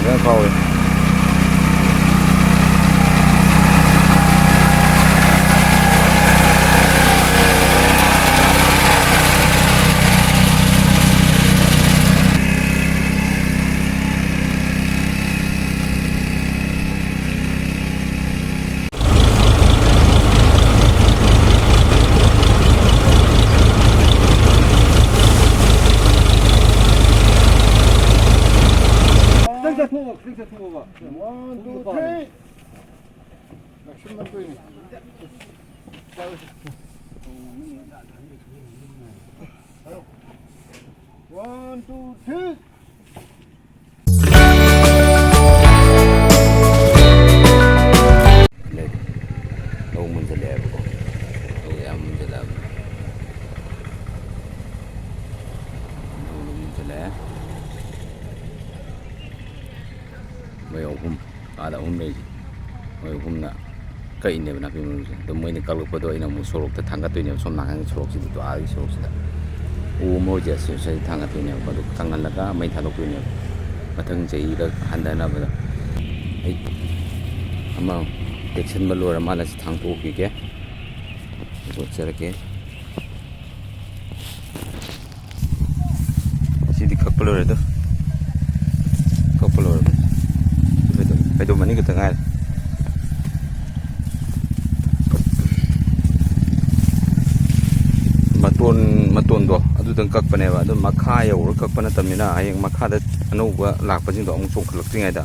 Nó khôi. One, two, three. Maximum 20. One, two, three. Đâu mình sẽ đẹp không? Đâu em mình sẽ làm. Đâu mình sẽ lẽ. Mấy ông ada đây. Mấy ông nè. Cây này là phim tụi mình kalau pada ini mau sorok tu tangga tu ini som nakang sorok situ tu ada sorok situ. Mau je saya tangga tu ini pada tangan laga main thalok tu ini. Matang jadi dah anda na pada. Ama detection balu ramai lah thang tu ke. Buat cara ke. Sini kak pelur itu. Kak pelur. Itu mana kita tengah. Matun do adu dang kak paneba adu makha yaw kak pana tamina ayeng makha da anuba lakpa jing do ong song khalak tingai da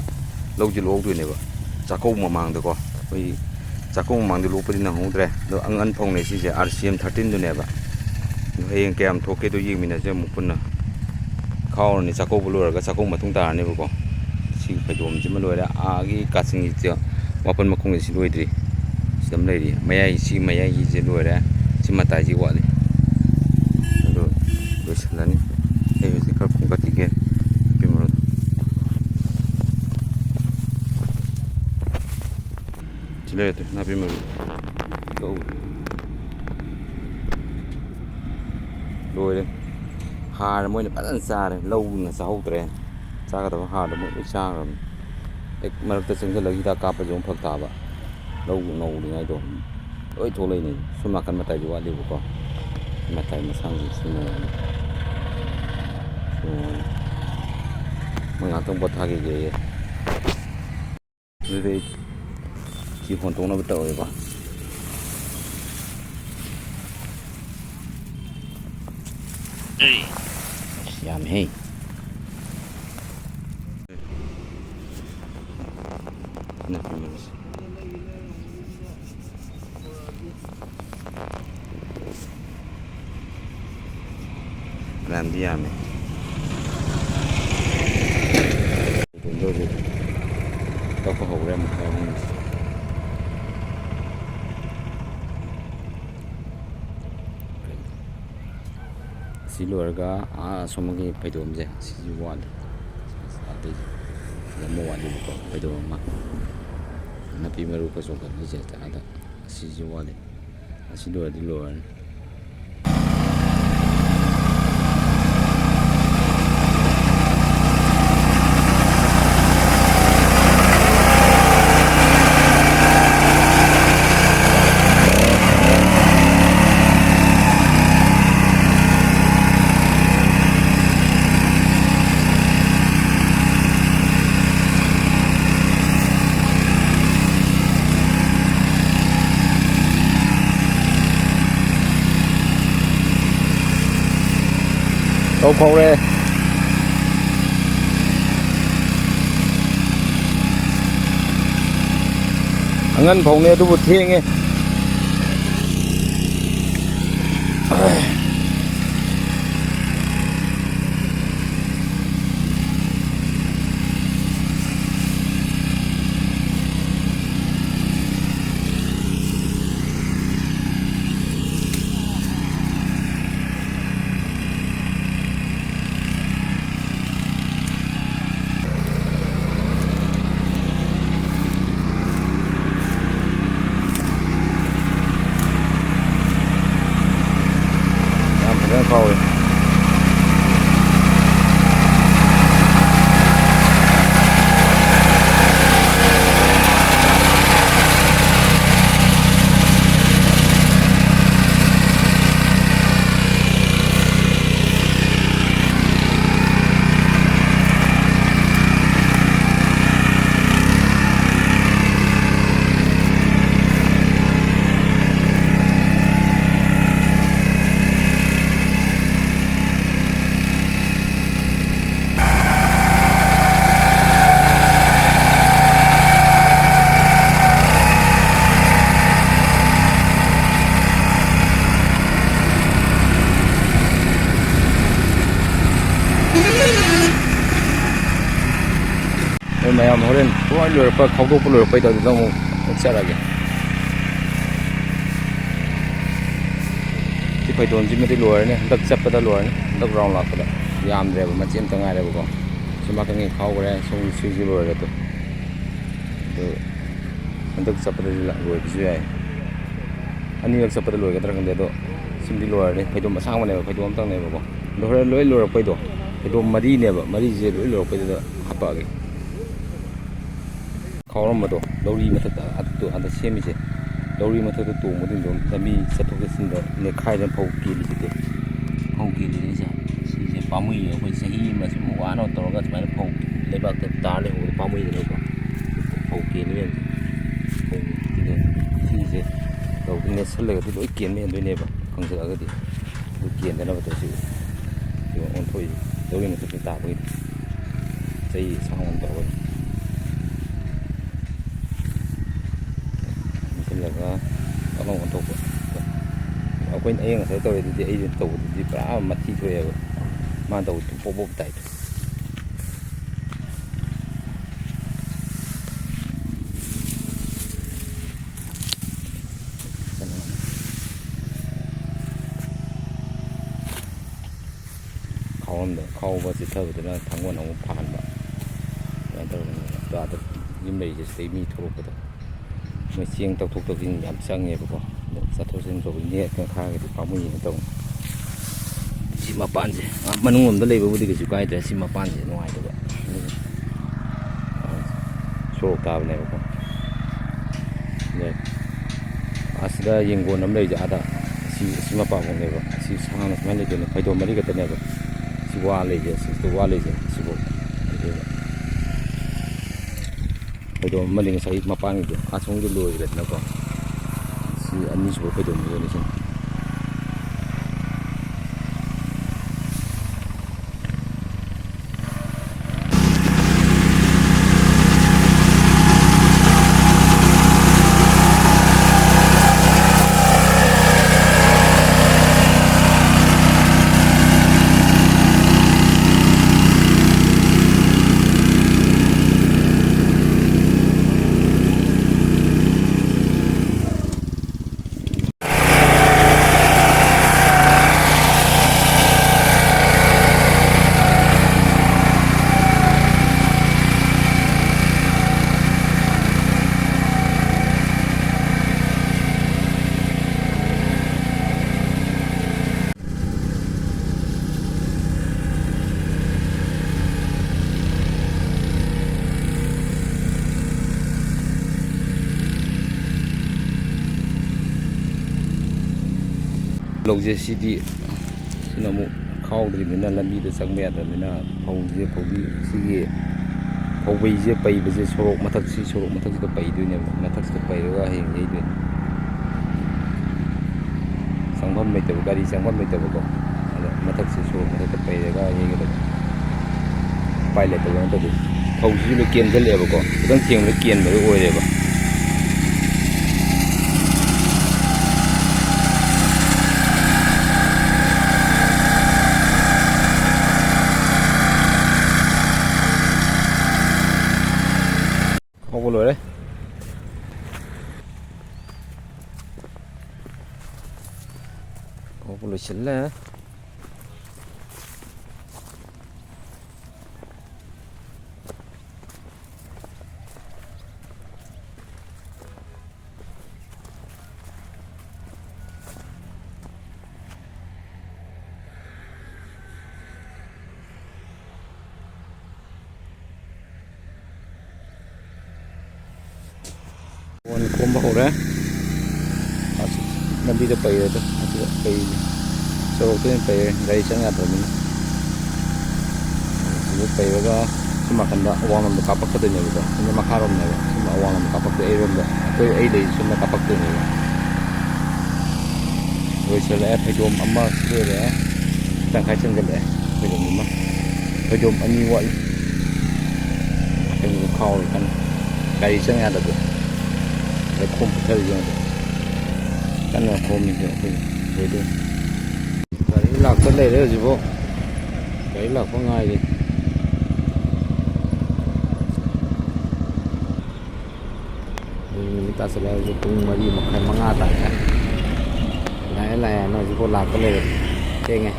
loji log du ne ba chakou mamang da ko oi chakou mamang de lopadi na hongdre do angan phong ne si je RCM 13 du ne ba ayeng kem thoke do ying mina je mupunna khaw ni chakou bulur ga chakou matung tar ne ba ko si phadom ji ma loira a gi kasing ji wapan makong si loidri sidam leiri mayai si mayai ji je loira si matai ji wa Lani, ini kalau pun ketiga, gimana? Cile itu, nabi malu, rồi hà là mỗi này bắt xa này lâu là sáu tuổi xa cái đó hà là mỗi xa rồi mà ta sinh ra kita cặp giống phật tà vậy lâu nâu thì ngay rồi ơi thôi này số makan mata juga đi buka mata masang di sini mengatung buat hari je jadi chỉ hoàn toàn nó bắt đầu rồi Yum, hey. Làm đi này. Chúng tôi thì có hộp ra một cái Silurga somagi paidom je sijuwal ati lamuwal ko paidom ma napi maru ko so kan je ta ada sijuwal silur di luar đâu khâu đây ngân phòng này tôi một thiên nghe ꯃꯌꯥꯝ ꯍꯣꯔꯦꯟ ꯂꯣꯏ ꯂꯣꯏꯔꯛꯄ ꯈꯥꯎꯗꯣꯛꯄ ꯂꯣꯏꯔꯛꯄꯩꯗꯣ ꯑꯗꯨꯗ ꯑꯃꯨꯛ ꯆꯠꯆꯔꯒꯦ ꯁꯤ ꯐꯩꯗꯣꯝꯁꯤꯃꯗꯤ ꯂꯣꯏꯔꯅꯤ ꯍꯟꯗꯛ ꯆꯠꯄꯗ ꯂꯣꯏꯔꯅꯤ ꯍꯟꯗꯛ ꯔꯥꯎꯟ ꯂꯥꯛꯄꯗ ꯌꯥꯝꯗ꯭ꯔꯦꯕ ꯃꯆꯦ ꯑꯃꯇ ꯉꯥꯏꯔꯦꯕꯀꯣ ꯁꯤ ꯃꯈꯪꯒꯤ ꯈꯥꯎꯈ꯭ꯔꯦ ꯁꯣꯝꯒꯤ ꯁꯤꯁꯨ ꯂꯣꯏꯔꯦ ꯑꯗꯨ ꯍꯟꯗꯛ ꯆꯠꯄꯗꯗꯤ ꯂꯣꯏꯕꯁꯨ ꯌꯥꯏ ꯑꯅꯤꯔꯛ ꯆꯠꯄꯗ ꯂꯣꯏꯒꯗ꯭ꯔꯥ ꯈꯪꯗꯦ ꯑꯗꯣ ꯁꯤꯃꯗꯤ ꯂꯣꯏꯔꯅꯤ ꯐꯩꯗꯣꯝ ꯑꯁꯥꯡꯕꯅꯦꯕ ꯐꯩꯗꯣꯝ ꯑꯃꯇꯪꯅꯦꯕꯀꯣ ꯑꯗꯣ ꯍꯣꯔꯦꯟ ꯂꯣꯏ ꯂꯣꯏꯔꯛꯄꯩꯗꯣ ꯐꯩꯗꯣꯝ ꯃꯔꯤꯅꯦꯕ ꯃꯔꯤꯁꯦ ꯂꯣꯏ ꯂꯣꯏꯔꯛꯄꯩꯗꯨꯗ ꯍꯥꯞꯄꯛꯑꯒꯦ ꯈꯥꯎꯔꯝꯕꯗꯣ ꯂꯧꯔꯤ ꯃꯊꯛꯇ ꯑꯗ ꯁꯦꯝꯃꯤꯁꯦ ꯂꯧꯔꯤ ꯃꯊꯛꯇ ꯇꯣꯡꯕꯁꯤꯡꯗꯣ ꯂꯝꯕꯤ ꯆꯠꯊꯣꯛ ꯆꯠꯁꯤꯟꯗ ꯅꯦꯠꯈꯥꯏꯗꯅ ꯐꯧ ꯀꯦꯜꯂꯤꯁꯤꯗꯤ ꯐꯧ ꯀꯦꯜꯂꯤꯁꯦ ꯁꯤꯁꯦ ꯄꯥꯝꯃꯨꯏꯌꯦ ꯑꯩꯈꯣꯏ ꯆꯍꯤ ꯑꯃ ꯁꯨꯝ ꯋꯥꯅ ꯇꯧꯔꯒ ꯁꯨꯃꯥꯏꯅ ꯐꯧ ꯂꯩꯕꯥꯛꯇ ꯇꯥꯔ ꯂꯩꯍꯧꯕꯗꯣ ꯄꯥꯝꯃꯨꯏꯗꯅꯀꯣ ꯐꯧ ꯀꯦꯜꯂꯤꯃꯦꯟꯁꯦ ꯁꯤꯁꯦ ꯐꯧꯗꯨ ꯅꯦꯠꯁꯜꯂꯒꯗꯤ ꯂꯣꯏ ꯀꯦꯟꯕ ꯍꯦꯟꯗꯣꯏꯅꯦꯕ ꯈꯪꯖꯤꯜꯂꯛꯑꯒꯗꯤ ꯑꯗꯨ ꯀꯦꯟꯗꯅꯕ ꯇꯧꯁꯤ ꯑꯣꯟꯊꯣꯛꯏꯁꯦ ꯂꯧꯔꯤ ꯃꯊꯛꯇ ꯇꯥꯕꯒꯤꯗꯤ ꯆꯍꯤ ꯁꯥꯡ ꯑꯃ ꯇꯧꯔꯒ ꯏꯟꯁꯤꯜꯂꯒ ꯑꯃ ꯑꯣꯟꯊꯣꯛꯄ ꯑꯩꯈꯣꯏꯅ ꯑꯌꯦꯡ ꯑꯁꯥꯏ ꯇꯧꯔꯤꯗꯨꯗꯤ ꯑꯩꯅ ꯇꯧꯕꯗꯨꯗꯤ ꯄꯨꯔꯥ ꯃꯊꯤ ꯊꯣꯛꯑꯦꯕ ꯃꯥꯅ ꯇꯧꯕꯗꯨ ꯄꯣꯞ ꯄꯣꯞ ꯇꯥꯏꯗꯣ ꯈꯥꯎꯕ ꯆꯤꯊꯕꯗꯨꯅ ꯊꯥꯡꯒꯣꯟ ꯑꯃꯨꯛ ꯐꯥꯍꯟꯕ ꯑꯗꯨꯃꯥꯏꯅ ꯇꯧꯔꯒꯅꯦꯕ ꯑꯗ ꯌꯨꯝ ꯂꯩꯔꯤꯁꯦ ꯁꯤꯗꯩ ꯃꯤ ꯊꯣꯛꯂꯛꯄꯗꯣ ꯃꯣꯏ ꯆꯦꯡ ꯇꯧꯊꯣꯛ ꯇꯧꯁꯤꯟ ꯌꯥꯝ ꯆꯪꯉꯦꯕꯀꯣ ꯑꯗꯣ ꯆꯠꯊꯣꯛ ꯆꯠꯁꯤꯟ ꯇꯧꯕ ꯅꯦꯠꯀ ꯈꯥꯔꯒꯗꯤ ꯄꯥꯝꯃꯨꯏꯅ ꯇꯧꯅꯤ ꯁꯤ ꯃꯄꯥꯟꯁꯦ ꯃꯅꯨꯡꯂꯣꯝꯗ ꯂꯩꯕꯕꯨꯗꯤ ꯀꯩꯁꯨ ꯀꯥꯏꯗ꯭ꯔꯦ ꯁꯤ ꯃꯄꯥꯟꯁꯦ ꯅꯨꯡꯉꯥꯏꯇꯕ ꯁꯣꯔꯣꯛ ꯇꯥꯕꯅꯦꯕꯀꯣ ꯑꯁꯤꯗ ꯌꯦꯡꯒꯣꯟ ꯑꯃ ꯂꯩꯔꯤꯁꯦ ꯑꯥꯗ ꯑꯁꯤ ꯃꯄꯥꯐꯥꯎꯅꯦꯕ ꯑꯁꯤ ꯁꯥꯡꯅ ꯁꯨꯃꯥꯏꯅ ꯂꯩꯗꯣꯏꯅꯦ ꯐꯩꯗꯣꯝ ꯃꯔꯤ ꯈꯛꯇꯅꯦꯕ ꯁꯤ ꯋꯥ ꯂꯩꯁꯦ ꯁꯤꯁꯤꯗ ꯋꯥ ꯂꯩꯁꯦ ꯁꯤꯐꯥꯎ ꯑꯗꯨꯒ ꯐꯩꯗꯣꯝ ꯑꯃꯗꯤ ꯉꯁꯥꯏ ꯃꯄꯥꯟꯒꯤꯗꯣ ꯑꯁꯣꯝꯒꯤ ꯂꯣꯏꯈ꯭ꯔꯦꯗꯅꯀꯣ ꯁꯤ ꯑꯅꯤꯁꯨꯕ ꯐꯩꯗꯣꯝꯗꯨꯅꯤ ꯁꯤꯅꯤ ꯂꯧꯁꯦ ꯁꯤꯗꯤ ꯁꯤꯅ ꯑꯃꯨꯛ ꯈꯥꯎꯗ꯭ꯔꯤꯕꯅꯤꯅ ꯂꯝꯕꯤꯗ ꯆꯪꯕ ꯌꯥꯗꯕꯅꯤꯅ ꯐꯧꯁꯦ ꯁꯤꯒꯤ ꯐꯧꯕꯩꯁꯦ ꯄꯩꯕꯁꯦ ꯁꯣꯔꯣꯛ ꯃꯊꯛꯁꯤꯗ ꯄꯩꯗꯣꯏꯅꯦꯕ ꯃꯊꯛꯁꯤꯗ ꯄꯩꯔꯒ ꯍꯌꯦꯡ ꯌꯩꯗꯣꯏꯅꯦ ꯆꯪꯐꯝ ꯂꯩꯇꯕ ꯒꯥꯔꯤ ꯆꯪꯐꯝ ꯂꯩꯇꯕꯀꯣ ꯑꯗ ꯃꯊꯛꯁꯤ ꯁꯣꯔꯣꯛ ꯃꯊꯛꯇ ꯄꯩꯔꯒ ꯌꯩꯒꯗꯕ ꯎꯄꯥꯏ ꯂꯩꯇꯕ ꯅꯠꯇꯗꯤ ꯐꯧꯁꯤꯁꯨ ꯂꯣꯏ ꯀꯦꯟꯁꯤꯜꯂꯛꯑꯦꯕꯀꯣ ꯈꯤꯇꯪ ꯊꯦꯡꯕꯗ ꯀꯦꯟꯕꯗꯣ ꯑꯣꯏꯔꯦꯕ ꯈꯥꯎꯕ ꯂꯣꯏꯔꯦ ꯈꯥꯎꯕ ꯂꯣꯏꯁꯤꯜꯂꯦ ꯈꯣꯝꯕ ꯍꯧꯔꯦ ꯂꯝꯕꯤꯗ ꯄꯩꯔꯦꯗ ꯑꯗꯨꯒ ꯄꯩꯔꯤ ꯁꯣꯔꯣꯛꯇ ꯑꯣꯏꯅ ꯄꯩꯔꯦ ꯒꯥꯔꯤ ꯆꯪ ꯌꯥꯗ꯭ꯔꯕꯅꯤꯅ ꯁꯤꯗ ꯄꯩꯔꯒ ꯁꯤ ꯅꯥꯀꯟꯗ ꯑꯋꯥꯡꯂꯣꯝꯗ ꯀꯥꯞꯄꯛꯀꯗꯣꯏꯅꯦꯕꯀꯣ ꯁꯤꯅ ꯃꯈꯥꯔꯣꯝꯅꯦꯕ ꯁꯤꯅ ꯑꯋꯥꯡꯂꯣꯝꯗ ꯀꯥꯞꯄꯛꯇꯣꯏ ꯑꯩꯔꯣꯝꯗ ꯑꯩ ꯂꯩꯔꯤ ꯁꯣꯝꯗ ꯀꯥꯞꯄꯛꯇꯣꯏꯅꯦꯕ ꯂꯣꯏꯁꯤꯜꯂꯛꯑꯦ ꯐꯩꯗꯣꯝ ꯑꯃ ꯂꯣꯏꯔꯛꯑꯦ ꯇꯪꯈꯥꯏ ꯆꯪꯁꯤꯜꯂꯛꯑꯦ ꯐꯩꯗꯣꯝ ꯑꯃ ꯐꯩꯗꯣꯝ ꯑꯅꯤ ꯋꯥꯠꯂꯤ ꯀꯩꯅꯣ ꯈꯥꯎꯔꯤ ꯀꯟꯅ ꯒꯥꯔꯤ ꯆꯪ ꯌꯥꯗꯕꯗꯣ ꯈꯣꯝ ꯄꯨꯊꯔꯤꯁꯦ ꯀꯟꯅ ꯈꯣꯝꯃꯤꯁꯦ ꯑꯩꯈꯣꯏ ꯂꯣꯏꯗꯣꯏ ꯒꯥꯔꯤ ꯂꯥꯛꯄ ꯂꯩꯔꯦ ꯍꯧꯖꯤꯛꯐꯥꯎ ꯒꯥꯔꯤ ꯂꯥꯛꯄ ꯉꯥꯏꯔꯤ ꯇꯥꯁꯤꯜꯂꯛꯑꯁꯨ ꯄꯨꯡ 4 ꯃꯈꯥꯏ 5 ꯇꯥꯔꯦ ꯂꯥꯛꯑꯦ ꯅꯣꯏ ꯍꯧꯖꯤꯛꯐꯥꯎ ꯂꯥꯛꯄ ꯂꯩꯔꯦ ꯊꯦꯡꯉꯦ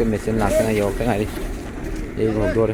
Mesin langsung aja waktu ngari, jadi ngobrol.